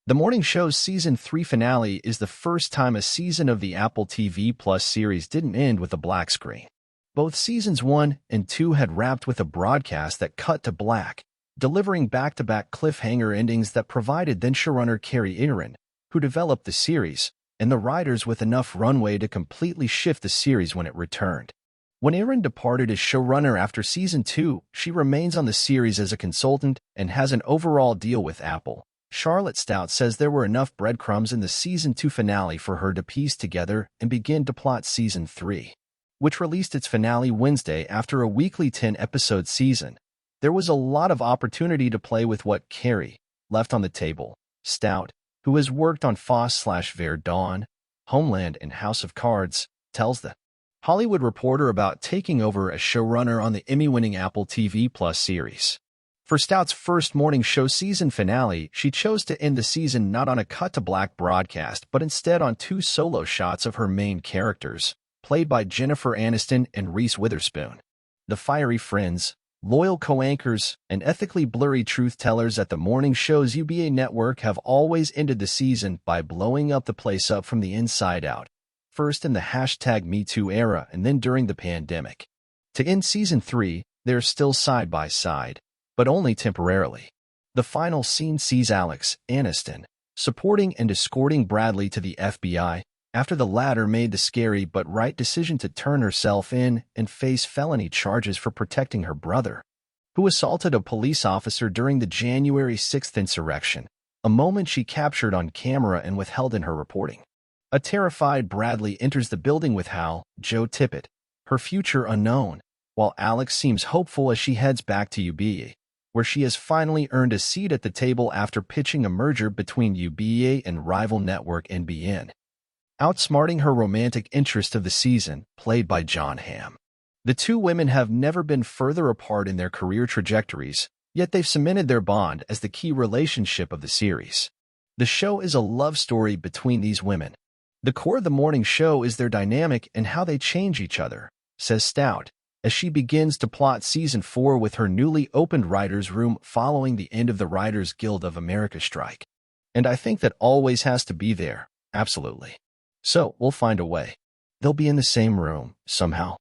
The morning show's Season 3 finale is the first time a season of the Apple TV Plus series didn't end with a black screen. Both Seasons 1 and 2 had wrapped with a broadcast that cut to black, delivering back-to-back cliffhanger endings that provided then-showrunner Kerry Ehrin, who developed the series, and the writers with enough runway to completely shift the series when it returned. When Ehrin departed as showrunner after Season 2, she remains on the series as a consultant and has an overall deal with Apple. Charlotte Stoudt says there were enough breadcrumbs in the Season 2 finale for her to piece together and begin to plot Season 3, which released its finale Wednesday after a weekly 10-episode season. There was a lot of opportunity to play with what Kerry left on the table. Stoudt, who has worked on Fosse/Verdon, Homeland, and House of Cards, tells the Hollywood Reporter about taking over as showrunner on the Emmy-winning Apple TV Plus series. For Stout's first morning show season finale, she chose to end the season not on a cut-to-black broadcast, but instead on 2 solo shots of her main characters, played by Jennifer Aniston and Reese Witherspoon. The fiery friends, loyal co-anchors, and ethically blurry truth-tellers at the morning show's UBA network have always ended the season by blowing up the place up from the inside out, first in the #MeToo era and then during the pandemic. To end Season 3, they're still side by side, but only temporarily. The final scene sees Alex Aniston supporting and escorting Bradley to the FBI after the latter made the scary but right decision to turn herself in and face felony charges for protecting her brother, who assaulted a police officer during the January 6th insurrection, a moment she captured on camera and withheld in her reporting. A terrified Bradley enters the building with Hal, Joe Tippett, her future unknown, while Alex seems hopeful as she heads back to UBA, where she has finally earned a seat at the table after pitching a merger between UBA and rival network NBN, outsmarting her romantic interest of the season, played by Jon Hamm. The two women have never been further apart in their career trajectories, yet they've cemented their bond as the key relationship of the series. The show is a love story between these women. The core of the morning show is their dynamic and how they change each other, says Stoudt, as she begins to plot Season 4 with her newly opened writer's room following the end of the Writers Guild of America strike. And I think that always has to be there, absolutely. So, we'll find a way. They'll be in the same room, somehow.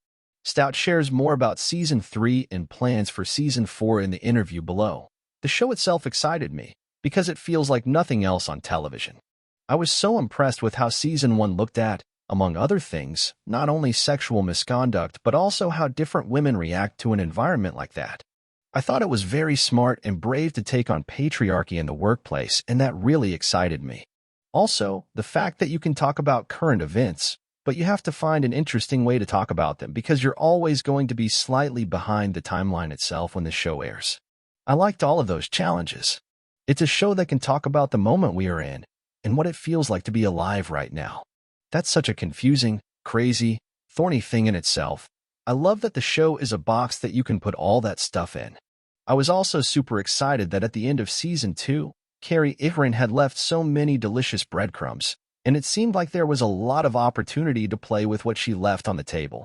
Stoudt shares more about Season 3 and plans for Season 4 in the interview below. The show itself excited me, because it feels like nothing else on television. I was so impressed with how Season 1 looked at, among other things, not only sexual misconduct but also how different women react to an environment like that. I thought it was very smart and brave to take on patriarchy in the workplace, and that really excited me. Also, the fact that you can talk about current events, but you have to find an interesting way to talk about them because you're always going to be slightly behind the timeline itself when the show airs. I liked all of those challenges. It's a show that can talk about the moment we are in and what it feels like to be alive right now. That's such a confusing, crazy, thorny thing in itself. I love that the show is a box that you can put all that stuff in. I was also super excited that at the end of Season 2, Kerry Ehrin had left so many delicious breadcrumbs, and it seemed like there was a lot of opportunity to play with what she left on the table.